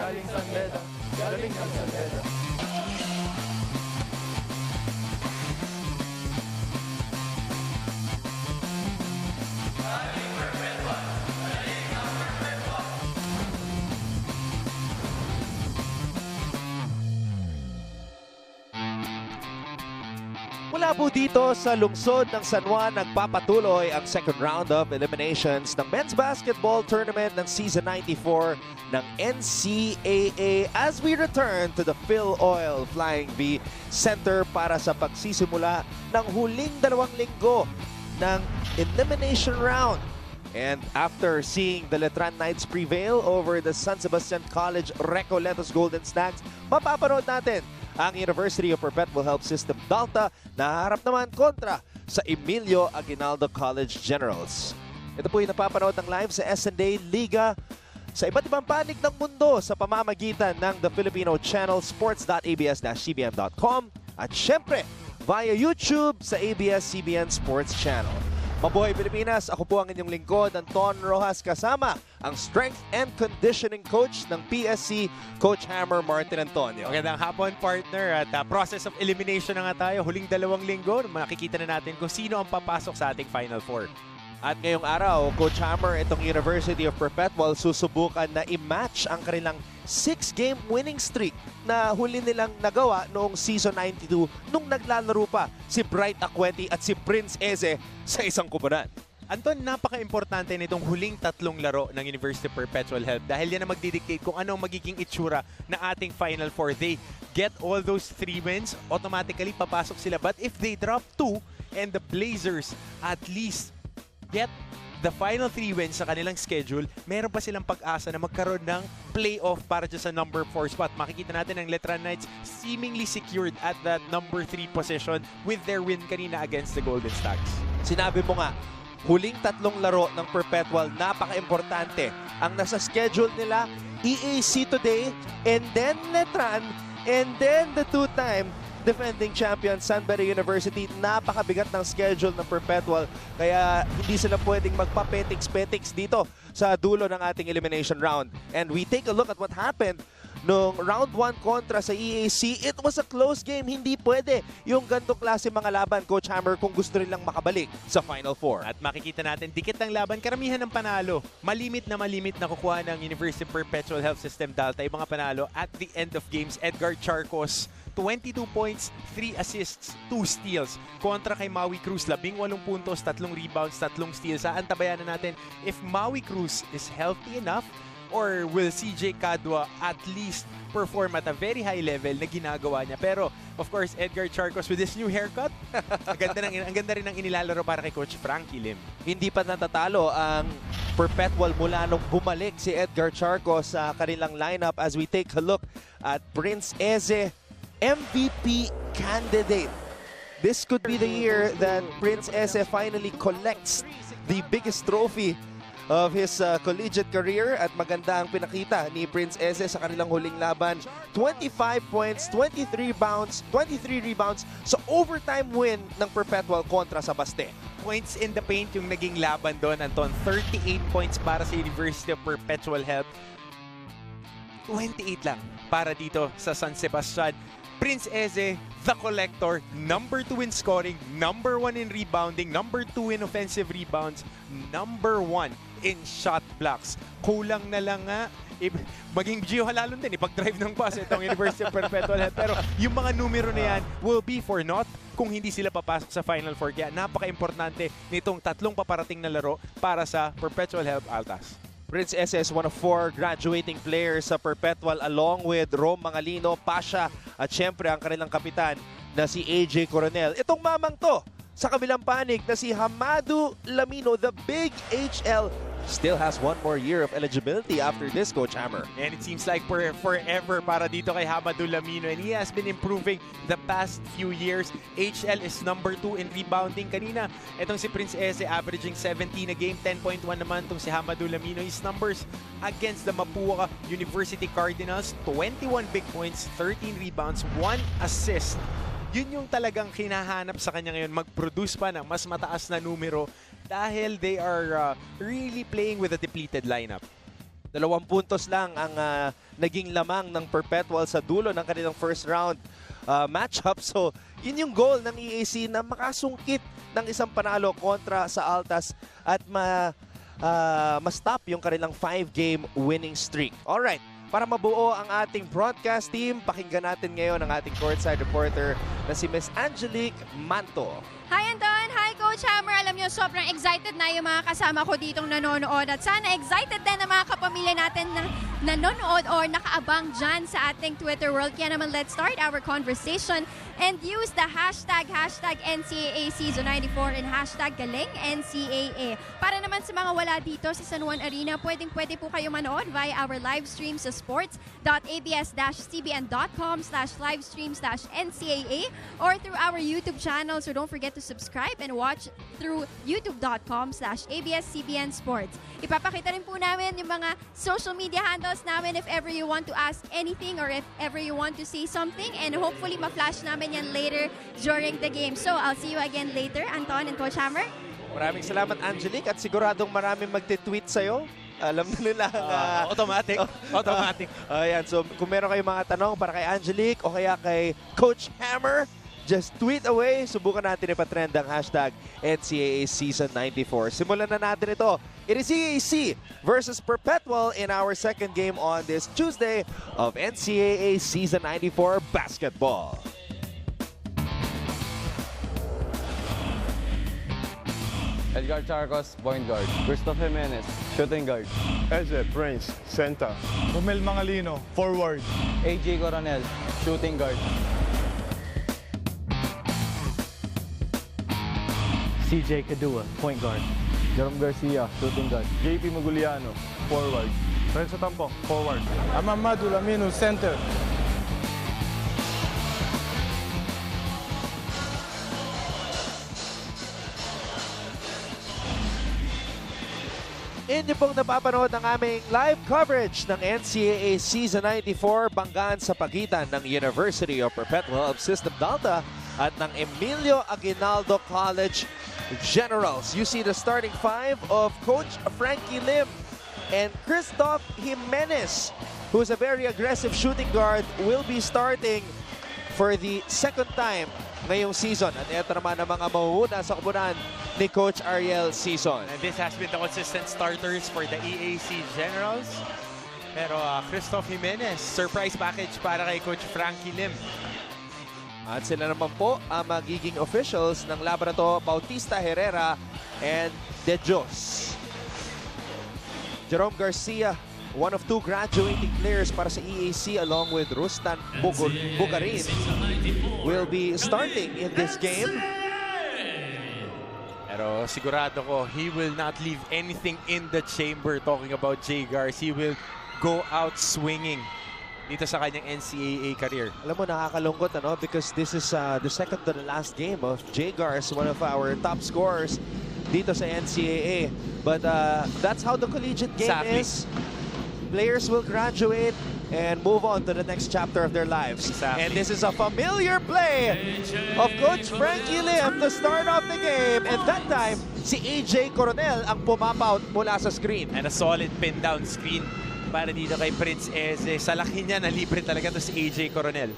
galing San Beda, galing ng San Beda. Mula po dito sa lungsod ng San Juan, nagpapatuloy ang second round of eliminations ng men's basketball tournament ng season 94 ng NCAA as we return to the Phil Oil Flying V Center para sa pagsisimula ng huling 2 linggo ng elimination round. And after seeing the Letran Knights prevail over the San Sebastian College Recoletos Golden Snags, mapapanood natin ang University of Perpetual Health System DALTA na harap naman kontra sa Emilio Aguinaldo College Generals. Ito po yung napapanood ng live sa SNA Liga sa iba't ibang panig ng mundo sa pamamagitan ng The Filipino Channel, sports.abs-cbn.com at syempre via YouTube sa ABS-CBN Sports Channel. Mabuhay Pilipinas! Ako po ang inyong lingkod, Anton Rojas, kasama ang Strength and Conditioning Coach ng PSC, Coach Hammer Martin Antonio. Magandang hapon, partner. At process of elimination na nga tayo. Huling 2 linggo, makikita na natin kung sino ang papasok sa ating Final Four. At ngayong araw, Coach Hammer, itong University of Perpetual susubukan na i-match ang kanilang 6-game winning streak na huli nilang nagawa noong season 92 nung naglalaro pa si Bright Acuenti at si Prince Eze sa isang kupunan. Anton, napaka-importante nitong huling 3 laro ng University of Perpetual Health dahil yan ang magdidictate kung ano ang magiging itsura na ating Final Four. They get all those 3 wins, automatically papasok sila. But if they drop 2 and the Blazers at least get the final 3 wins sa kanilang schedule, meron pa silang pag-asa na magkaroon ng playoff para dyan sa number 4 spot. Makikita natin ang Letran Knights seemingly secured at that number 3 position with their win kanina against the Golden Stags. Sinabi mo nga, huling 3 laro ng Perpetual, napaka-importante. Ang nasa schedule nila, EAC today, and then Letran, and then the 2-time defending champion San Beda University. Napakabigat ng schedule ng Perpetual, kaya hindi sila pwedeng magpapetiks-petiks dito sa dulo ng ating elimination round. And we take a look at what happened nung round 1 kontra sa EAC. It was a close game. Hindi pwede yung ganitong klase mga laban, Coach Hammer, kung gusto rin lang makabalik sa Final Four. At makikita natin, dikit ng laban, karamihan ng panalo. Malimit na kukuha ng University of Perpetual Health System DALTA. Yung mga panalo at the end of games, Edgar Charcos, 22 points, 3 assists, 2 steals. Kontra kay Maui Cruz, 18 puntos, 3 rebounds, 3 steals. Aantabayan na natin if Maui Cruz is healthy enough or will CJ Cadua at least perform at a very high level na ginagawa niya. Pero, of course, Edgar Charcos with his new haircut, ang ganda rin ng inilalaro para kay Coach Frankie Lim. Hindi pa natatalo ang Perpetual mula nung bumalik si Edgar Charcos sa kanilang lineup as we take a look at Prince Eze, MVP candidate. This could be the year that Prince Eze finally collects the biggest trophy of his collegiate career, at maganda ang pinakita ni Prince Eze sa kanilang huling laban. 25 points, 23 rebounds sa overtime win ng Perpetual kontra sa Baste. Points in the paint yung naging laban doon, Anton. 38 points para sa University of Perpetual Health. 28 lang para dito sa San Sebastian. Prince Eze, the collector, number 2 in scoring, number 1 in rebounding, number 2 in offensive rebounds, number 1 in shot blocks. Kulang na lang nga, maging Gio Halalon din, ipag-drive ng bus itong University of Perpetual Health. Pero yung mga numero na yan will be for naught kung hindi sila papasok sa Final Four. Kaya napaka-importante nitong 3 paparating na laro para sa Perpetual Health Altas. Prince Eze is one of 4 graduating players sa Perpetual along with Rom Mangalino, Pasha at syempre ang kanilang kapitan na si AJ Coronel. Itong mamang to sa kabilang panig na si Hamadu Lamino, the big HL, still has 1 more year of eligibility after this, Coach Hammer. And it seems like forever para dito kay Hamadu Lamino, and he has been improving the past few years. HL is number 2 in rebounding. Kanina, itong si Prince Eze averaging 17 a game, 10.1 naman itong si Hamadu Lamino. His numbers against the Mapua University Cardinals, 21 big points, 13 rebounds, 1 assist. Yun yung talagang hinahanap sa kanya ngayon, mag-produce pa ng mas mataas na numero dahil they are really playing with a depleted lineup. 2 puntos lang ang naging lamang ng Perpetual sa dulo ng kanilang first round matchup. So, yun yung goal ng EAC na makasungkit ng isang panalo kontra sa Altas at ma-stop yung kanilang 5-game winning streak. Alright, para mabuo ang ating broadcast team, pakinggan natin ngayon ang ating courtside reporter na si Miss Angelique Manto. Hi Anton! Hi Coach Hammer! Alam niyo, sobrang excited na yung mga kasama ko ditong nanonood at sana excited din ang mga kapamilya natin na nanonood or nakaabang dyan sa ating Twitter world. Kaya naman, let's start our conversation and use the hashtag NCAA Season 94 and hashtag Galing NCAA. Para naman sa mga wala dito sa San Juan Arena, pwede po kayo manood via our live stream sa sports.abs-cbn.com/livestreams-ncaa or through our YouTube channel. So don't forget to subscribe and watch through youtube.com/ABS-CBN Sports. Ipapakita rin po namin yung mga social media handles namin if ever you want to ask anything or if ever you want to say something, and hopefully ma-flash namin yan later during the game. So I'll see you again later, Anton and Coach Hammer. Maraming salamat, Angelique, at siguradong maraming magte-tweet sa'yo. Alam na nila automatic. Automatic. Ayan, so kung meron kayong mga tanong para kay Angelique o kaya kay Coach Hammer, just tweet away. Subukan natin ipatrend ang hashtag NCAA Season 94. Simulan na natin ito. It is EAC versus Perpetual in our second game on this Tuesday of NCAA Season 94 basketball. Edgar Charcos, point guard. Christoph Jimenez, shooting guard. Eze Prince, center. Romel Mangalino, forward. AJ Coronel, shooting guard. CJ Kadua, point guard. Jerome Garcia, shooting guard. JP Maguliano, forward. Renzo Tampok, forward. Amamadu Laminu, center. Inyo pong napapanood ang aming live coverage ng NCAA Season 94 banggaan sa pagitan ng University of Perpetual of System DALTA at ng Emilio Aguinaldo College Generals. You see the starting five of Coach Frankie Lim and Christoph Jimenez, who's a very aggressive shooting guard, will be starting for the second time ngayong season. At ito naman ang mga mahuhuna sa kubunan ni Coach Ariel Season. And this has been the consistent starters for the EAC Generals. Pero Christoph Jimenez, surprise package para kay Coach Frankie Lim. At sila naman po ang magiging officials ng laban na to, Bautista Herrera and De Dios. Jerome Garcia, one of 2 graduating players para sa EAC along with Rustan Bugarin, will be starting in this game. Pero sigurado ko, he will not leave anything in the chamber. Talking about Jay Gars, he will go out swinging dito sa kanyang NCAA career. Alam mo, nakakalungkot, ano? Because this is the second to the last game of Jay Gars, one of our top scorers dito sa NCAA. But that's how the collegiate game is. Players will graduate and move on to the next chapter of their lives. Exactly. And this is a familiar play of Coach Frankie Lim to start off the game. And that time, si AJ Coronel ang pumapout mula sa screen. And a solid pin down screen para dito kay Prince Eze. Sa laki niya, na libre talaga to si AJ Coronel.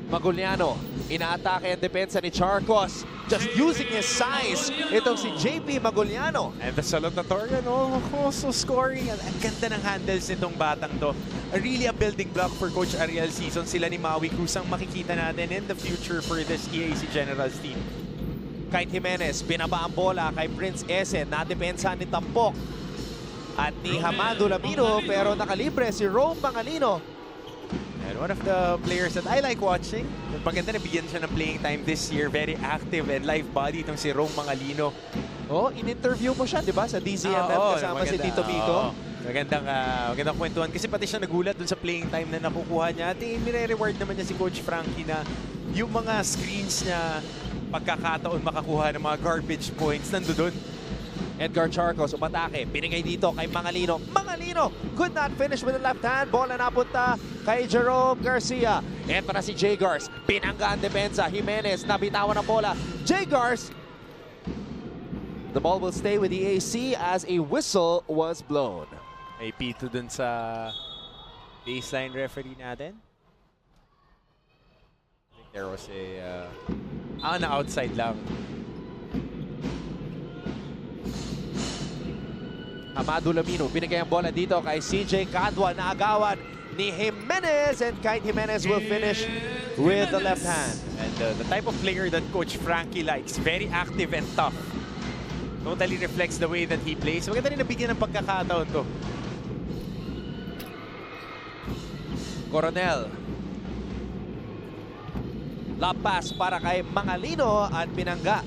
Maguliano, inaatake ang depensa ni Charcos. Just using his size, itong si JP Maguliano. And the salutatorian also scoring. Ang ganda ng handles nitong batang to. Really a building block for Coach Ariel Season. Sila ni Maui Cruz ang makikita natin in the future for this EAC Generals team. Kite Jimenez, binaba ang bola kay Prince Eze. Nadepensa ni Tampok at ni Hamado Lamino, pero nakalibre si Rome Mangalino. And one of the players that I like watching, maganda na bigyan siya ng playing time this year. Very active and live body itong si Rome Mangalino. Oh, in-interview mo siya, di ba? Sa DZMM kasama si Tito Vico. Magandang kwentuhan. Kasi pati siya nagulat dun sa playing time na nakukuha niya. At nire-reward naman niya si Coach Frankie na yung mga screens niya, pagkakataon makakuha ng mga garbage points, nandoon. Edgar Charcos umatake. Binigay dito kay Mangalino. Mangalino could not finish with the left hand. Bola napunta kay Jerome Garcia. Eto na si Jay Gars. Pinangga ang depensa. Jimenez nabitawan ang bola. Jay Gars. The ball will stay with the EAC as a whistle was blown. May pito dun sa baseline referee natin. I think there was a... na outside lang. Amado Lamino, binigay ang bola dito kay CJ Cadwa na agawan ni Jimenez, and Kite Jimenez will finish with the left hand. And the type of player that Coach Frankie likes, very active and tough. Totally reflects the way that he plays. Maganda rin nabigyan ng pagkakataon to. Coronel. Lob pass para kay Mangalino at binangga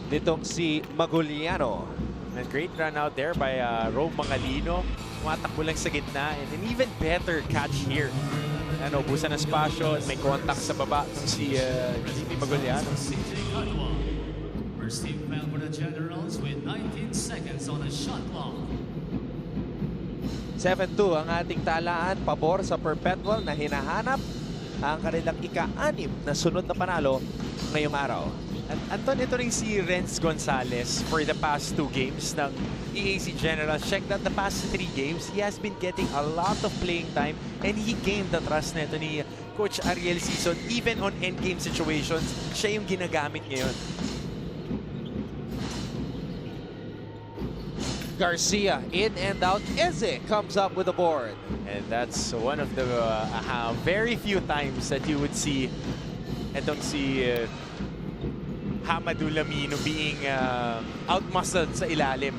nitong si Maguliano. And great run out there by Rob Mangalino. Tumatakbo lang sa gitna. And an even better catch here. Ano, ubusan ng spasyo at may contact sa baba si Jimmy Maguliano. First team foul for the Generals with 19 seconds on a shot clock. 7-2 ang ating talaan, pabor sa Perpetual na hinahanap ang kanilang ika-6 na sunod na panalo ngayong araw. At Anton, ito rin si Renz Gonzalez for the past 2 games ng EAC Generals. Check that the past 3 games, he has been getting a lot of playing time and he gained the trust na ito ni Coach Ariel Sison. Even on endgame situations, siya yung ginagamit ngayon. Garcia in and out. Eze comes up with the board. And that's one of the very few times that you would see itong si Hamadu Lamino being outmuscled sa ilalim.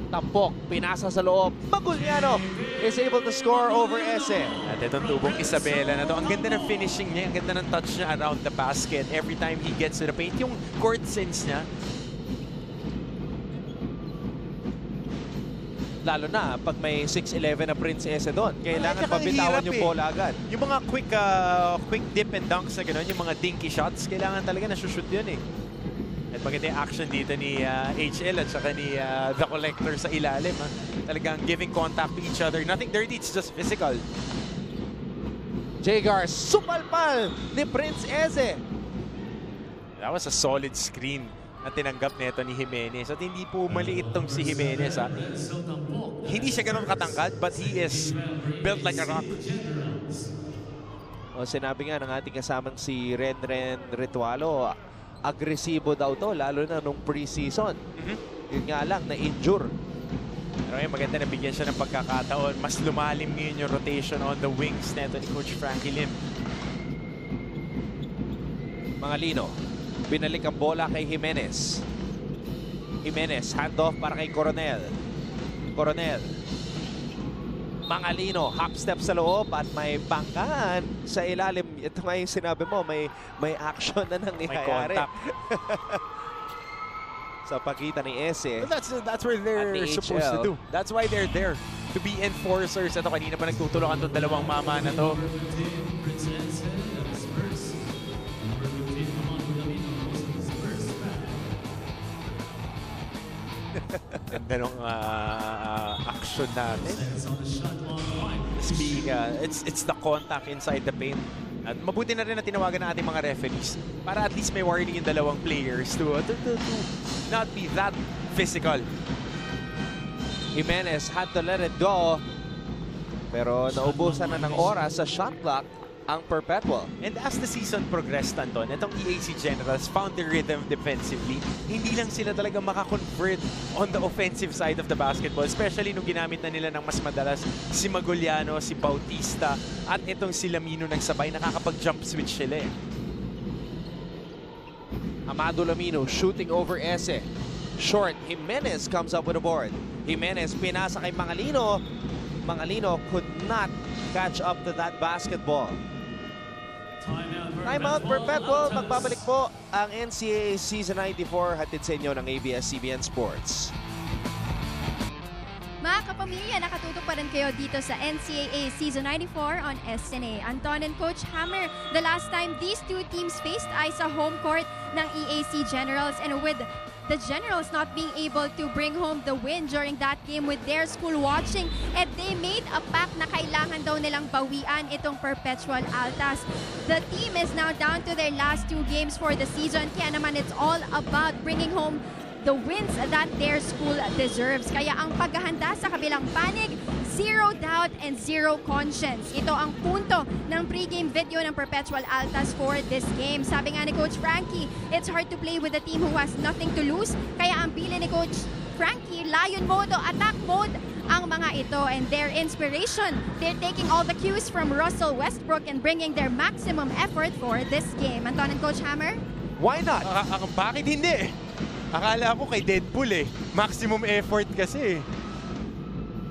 Tampok, pinasa sa loob. Maguliano is able to score over Eze. At itong tubong Isabela na to. Ang ganda ng finishing niya, ang ganda ng touch niya around the basket. Every time he gets to the paint, yung court sense niya. Lalo na pag may 6'11 na Prince Eze doon. Kailangan pabitawan yung bola agad. Yung mga quick dip and dunks na gano'n, yung mga dinky shots, kailangan talaga na-shoot yun eh. At maganda yung action dito ni HL at saka ni The Collector sa ilalim. Talagang giving contact to each other. Nothing dirty, it's just physical. Jagar, supalpal ni Prince Eze. That was a solid screen na tinanggap nito ni Jimenez. At hindi po maliit tong si Jimenez. Hindi siya ganun katangkad, but he is built like a rock. O, sinabi nga ng ating kasamang si Ren Ritualo, agresibo daw to, lalo na nung pre-season. Yun nga lang, na-injure. Pero ngayon, maganda na bigyan siya ng pagkakataon. Mas lumalim ngayon yung rotation on the wings neto ni Coach Frankie Lim. Mangalino, binalik ang bola kay Jimenez. Jimenez, handoff para kay Coronel. Coronel. Mangalino, hop step sa loob at may bangkahan sa ilalim. Ito nga yung sinabi mo, may action na nangyayari. May contact. Sa pagitan ni Eze. But that's where they're supposed to do. That's why they're there. To be enforcers. Ito, kanina pa nagtutulungan itong dalawang mama na to. Ganda nung action natin. It's the contact inside the paint. At mabuti na rin na tinawagan ng ating mga referees para at least may warning yung dalawang players to not be that physical. Jimenez had to let it go. Pero naubusan na ng oras sa shot clock ang Perpetual. And as the season progressed, Anton, itong EAC Generals found their rhythm defensively. Hindi lang sila talaga makakonvert on the offensive side of the basketball, especially nung ginamit na nila ng mas madalas si Maguliano, si Bautista, at itong si Lamino nagsabay, nakakapag-jump switch sila eh. Amado Lamino shooting over Eze. Short, Jimenez comes up with a board. Jimenez pinasa kay Mangalino. Mangalino could not catch up to that basketball. Timeout Perpetual. Magbabalik po ang NCAA Season 94 hatid sa inyo ng ABS-CBN Sports. Mga kapamilya, nakatutok pa rin kayo dito sa NCAA Season 94 on SNA. Anton and Coach Hammer, the last time these two teams faced ay sa home court ng EAC Generals, and with the Generals not being able to bring home the win during that game with their school watching, and they made a pact na kailangan daw nilang bawian itong Perpetual Altas. The team is now down to their last 2 games for the season, kaya naman it's all about bringing home the wins that their school deserves. Kaya ang paghahanda sa kabilang panig, zero doubt and zero conscience. Ito ang punto ng pregame video ng Perpetual Altas for this game. Sabi nga ni Coach Frankie, it's hard to play with a team who has nothing to lose. Kaya ang pili ni Coach Frankie, Lion mode o attack mode ang mga ito, and their inspiration. They're taking all the cues from Russell Westbrook and bringing their maximum effort for this game. Anton and Coach Hammer? Why not? Bakit hindi? Akala ko kay Deadpool maximum effort kasi.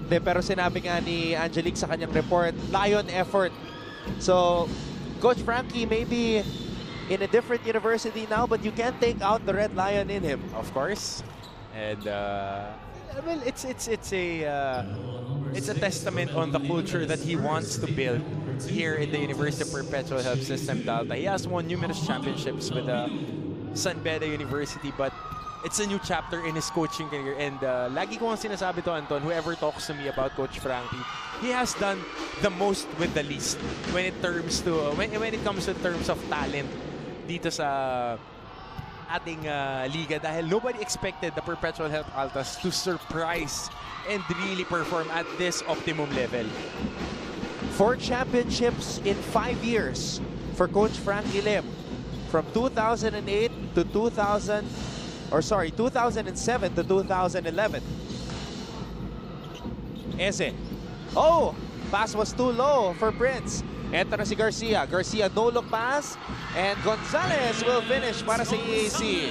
De, pero sinabi nga ni Angelique sa kanyang report, Lion effort. So, Coach Frankie maybe in a different university now, but you can't take out the Red Lion in him. Of course. And well, it's a testament on the culture that he wants to build here in the University of Perpetual Health System DALTA. He has won numerous championships with San Beda University, but it's a new chapter in his coaching career. And lagi ko ang sinasabi to, Anton, whoever talks to me about Coach Frankie, he has done the most with the least when it comes to terms of talent dito sa ating liga, dahil nobody expected the Perpetual Health Altas to surprise and really perform at this optimum level. 4 championships in 5 years for Coach Frankie Lim from 2007 to 2011. Eze. Oh, pass was too low for Prince. Enter na si Garcia. Garcia no-look pass. And Gonzalez will finish para sa EAC.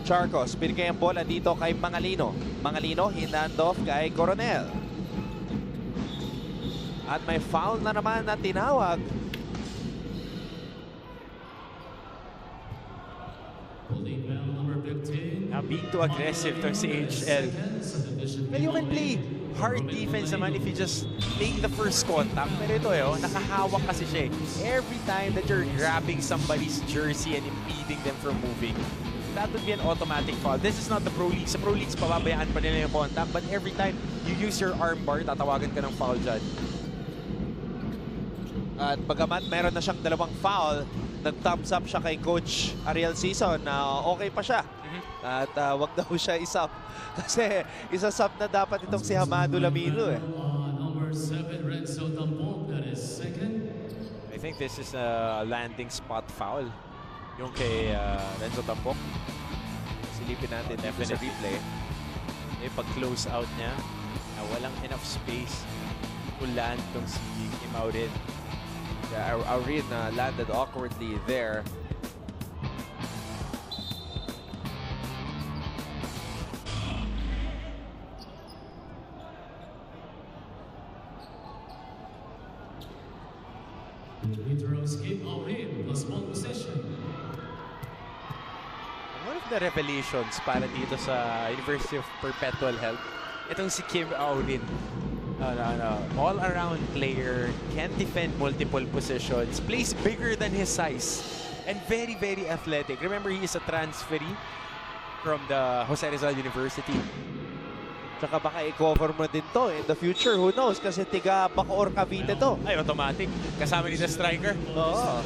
Charcos, binigay ang bola dito kay Mangalino. Mangalino, hinandoff kay Coronel. At may foul na naman na tinawag. Now being too aggressive to si HL. Well, you can play hard defense naman if you just make the first contact. Pero ito nakahawak kasi siya. Every time that you're grabbing somebody's jersey and impeding them from moving, that would be an automatic foul. This is not the Pro League. Sa Pro Leagues, pababayaan pa nila yung contact. But every time you use your arm bar, tatawagan ka ng foul dyan. At bagamat meron na siyang 2 foul, nag-thumbs up siya kay Coach Ariel Sison na okay pa siya. At wag daw siya isub. Kasi isa-sub na dapat itong si Hamado Lamino Number 7, Renzo Tampok, that is second. I think this is a landing spot foul. Yung kay Renzo Tampok. Silipin natin sa replay. Pag-close out niya, walang enough space to land tong si Kim Aurin. Yeah, Aurin landed awkwardly there. Skip Aurin plus 1 possession. One of the revelations para dito sa University of Perpetual Health, itong si Kim Aurin. All-around player, can defend multiple positions, plays bigger than his size, and very, very athletic. Remember, he is a transferee from the Jose Rizal University. Tsaka baka i-cover mo din to in the future. Who knows? Kasi tiga Bacoor Cavite to. Ay, automatic. Kasama ni the striker. Oo.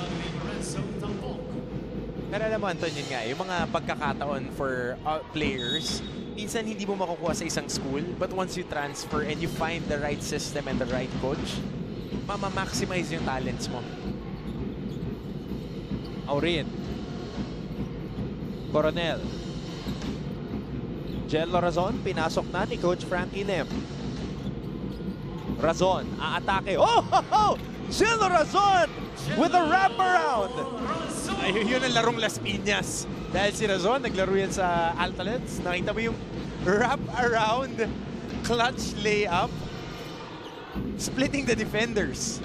Pero alam mo, Anton, yun nga, yung mga pagkakataon for players, minsan hindi mo makukuha sa isang school, but once you transfer and you find the right system and the right coach, mama-maximize yung talents mo. Aurin. Coronel. Jello Razon, pinasok na ni Coach Frankie Lim. Razon, aatake. Oh! Jello Razon with a wraparound. Ay, yun ang larong Las Piñas. Dahil si Razon, naglaro yan sa Altalets. Nakita mo yung wrap-around clutch layup, splitting the defenders.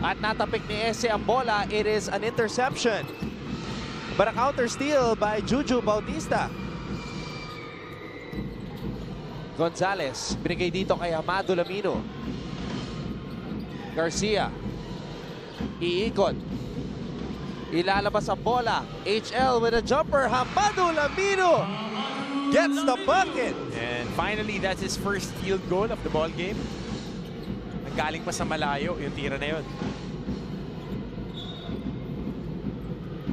At natapik ni Ese ang bola. It is an interception. But a counter steal by Juju Bautista. Gonzalez, binigay dito kay Hamado Lamino. Garcia. Iikot. Ilalabas ang bola. HL with a jumper. Hamado Lamino. gets the bucket. And finally, that's his first field goal of the ball game. Nanggaling pa sa malayo yung tira na yun.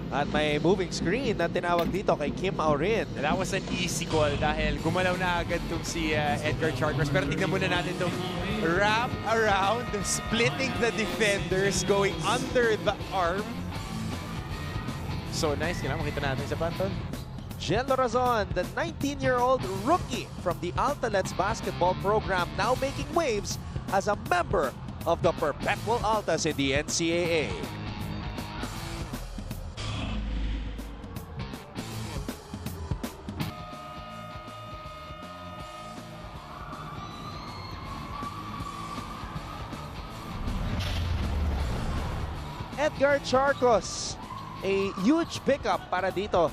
At may moving screen na tinawag dito kay Kim Aurin. That was an easy call dahil gumalaw na agad itong si Edgar Chargers. Pero tignan muna natin itong wrap around, splitting the defenders, going under the arm. So nice. Kailangan makita natin sa panton. Jen Lorazon, the 19-year-old rookie from the ALTA Let's basketball program, now making waves as a member of the Perpetual Altas in the NCAA. Edgar Charcos, a huge pickup para dito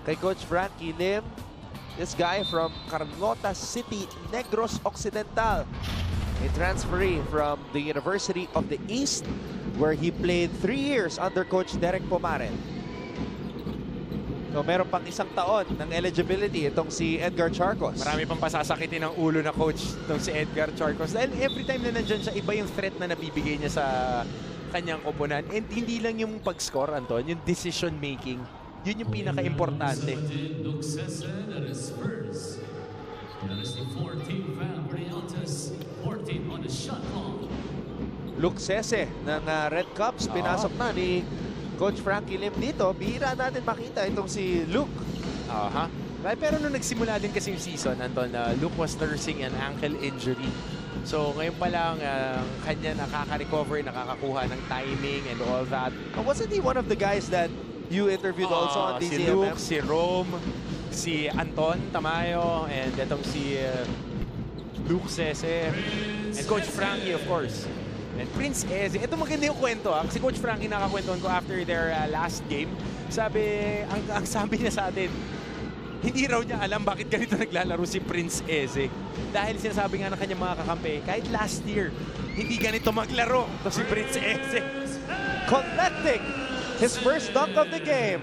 kay Coach Frankie Lim. This guy from Carlota City, Negros Occidental. A transferee from the University of the East where he played 3 years under Coach Derek Pomaren. So meron pang isang taon ng eligibility itong si Edgar Charcos. Marami pang pasasakitin ng ulo na coach itong si Edgar Charcos. Dahil every time na nandyan siya, iba yung threat na nabibigay niya sa kanyang koponan. And hindi lang yung pag-score, Anton, yung decision making. Yun yung pinaka-importante. Luke Sessa, that is first. That is the 14th foul for the Altas. 14 on the shot clock. Luke Sese ng Red Cups, pinasok na ni Coach Frankie Lim dito. Bihira natin makita itong si Luke. Aha. Pero nung nagsimula din kasi yung season, Anton, Luke was nursing an ankle injury. So ngayon pa lang, kanya nakaka-recover, nakakakuha ng timing and all that. Wasn't he one of the guys that you interviewed also on DCMM? Si Luke, si Rome, si Anton Tamayo, and itong si Luke Sese, and Coach Frankie, of course. And Prince Eze. Ito maganda yung kwento, kasi Coach Frankie nakakwentuhan ko after their last game. Ang sabi niya sa atin, hindi raw niya alam bakit ganito naglalaro si Prince Eze. Dahil sinasabi nga ng kanyang mga kakampi, kahit last year, hindi ganito maglaro to si Prince Eze. Collecting his first dunk of the game,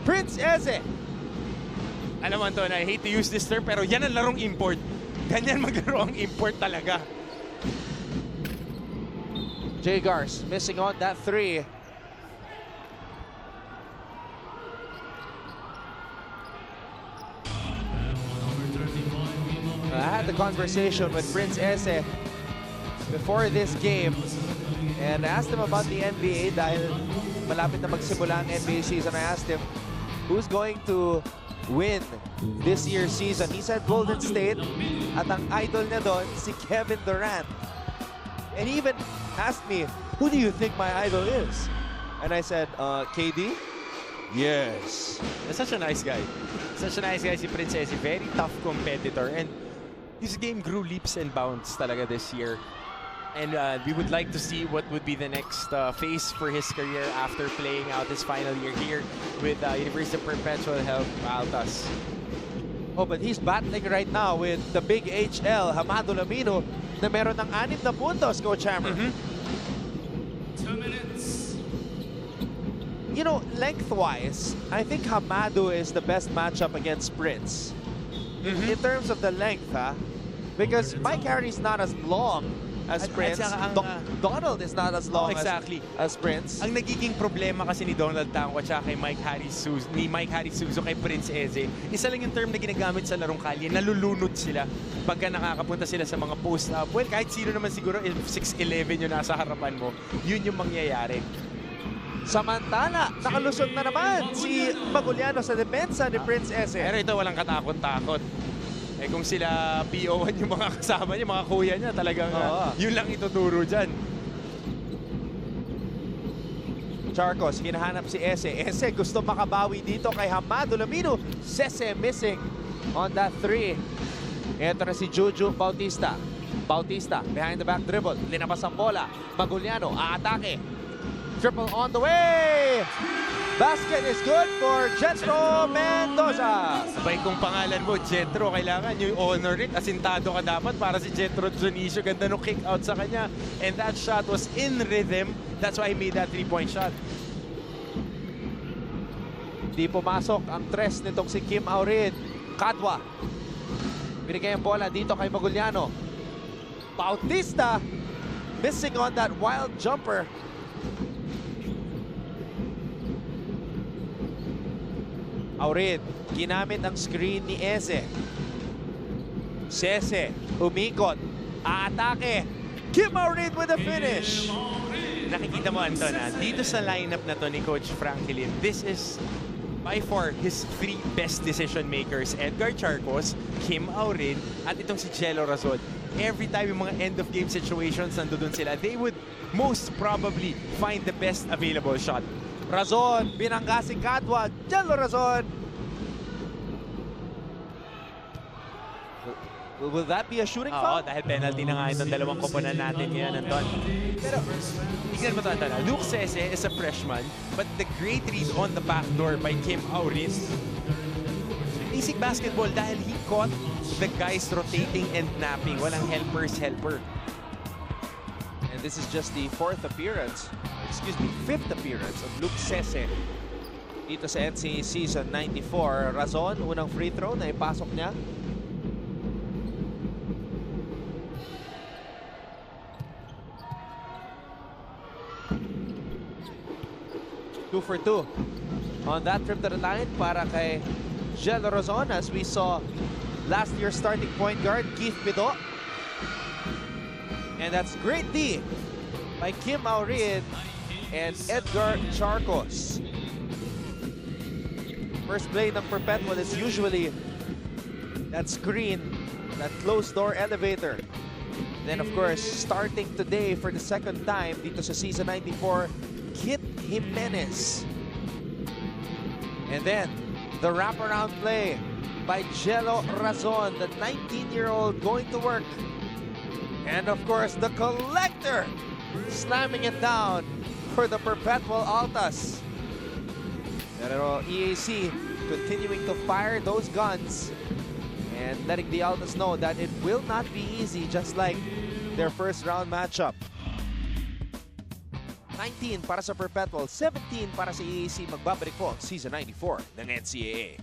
Prince Eze. Alam mo, Anton, I hate to use this term, pero yan ang larong import. Ganyan maglaro ang import talaga. Jay Gars missing on that three. I had the conversation with Prince Eze before this game and I asked him about the NBA dahil malapit na magsimula ang NBA season. I asked him who's going to win this year's season. He said Golden State at ang idol niya doon si Kevin Durant. And he even asked me, who do you think my idol is? And I said, KD? Yes. He's such a nice guy. Such a nice guy si Prince Eze. Very tough competitor. And his game grew leaps and bounds talaga this year. And we would like to see what would be the next phase for his career after playing out his final year here with University of Perpetual Altas. Oh, but he's battling right now with the big HL, Hamado Lamino, na meron ng 6 na puntos, Coach Hammer. 2 minutes. You know, lengthwise, I think Hamado is the best matchup against Prince. In terms of the length, because Mike Harry's not as long as Prince. Donald is not as long as Prince. Ang nagiging problema kasi ni Donald Tango at saka kay Mike Harry Suso kay Prince Eze, isa lang yung term na ginagamit sa larong kalye, nalulunod sila pagka nakakapunta sila sa mga post-up. Well, kahit sino naman siguro, if 6'11 yung nasa harapan mo, yun yung mangyayari. Samantala, nakalusog na naman si Maguliano sa depensa ni Prince Eze. Pero ito walang katakot-takot. Eh kung sila PO1 yung mga kasama niya, mga kuya niya, talagang yun lang ituturo dyan. Charcos, hinahanap si Eze. Eze gusto makabawi dito kay Hamado Lamino. Sese missing on that 3. Ito na si Juju Bautista. Bautista, behind the back dribble. Linabas ang bola. Maguliano, aatake. Triple on the way! Basket is good for Jetro Mendoza. Sabay kung pangalan mo, Jetro, kailangan yung honor it. Asintado ka dapat para si Jetro Dionisio. Ganda nung kick out sa kanya. And that shot was in rhythm. That's why he made that 3-point shot. Di pumasok ang tres nitong si Kim Aurin. Cadwa. Binigay ang bola dito kay Maguliano. Bautista missing on that wild jumper. Aurid, ginamit ang screen ni Eze. Sese, umikot, aatake. Kim Aurid with the finish. Nakikita mo, Anton, dito sa lineup na to ni Coach Franklin, this is by far his 3 best decision makers. Edgar Charcos, Kim Aurid, at itong si Jello Razon. Every time yung mga end of game situations nandoon sila, they would most probably find the best available shot. Razon, binangga si Cadwa. Jello Razon. Will that be a shooting foul? Oo, dahil penalty na nga itong dalawang koponan natin ngayon, Anton. Pero, tignan mo ito, Anton. Luke Sese is a freshman, but the great read on the backdoor by Kim Aurid. Basic basketball dahil he caught the guys rotating and napping. Walang helper's helper. And this is just the 5th appearance of Luke Sese dito sa NCAA Season 94. Razon, unang free throw na ipasok niya. Two for 2 on that trip to the line para kay Jello Razon, as we saw last year's starting point guard Keith Pido. And that's great D by Kim Aurid and Edgar Charcos. First play ng Perpetual is usually that screen, that closed door elevator. Then of course, starting today for the second time dito sa Season 94, Kit Jimenez. And then the wraparound play by Jello Razon, the 19-year-old going to work. And of course, the collector slamming it down for the Perpetual Altas. Pero EAC continuing to fire those guns and letting the Altas know that it will not be easy, just like their first round matchup. 19 para sa Perpetual, 17 para sa EAC. Magbabalik po ang Season 94 ng NCAA.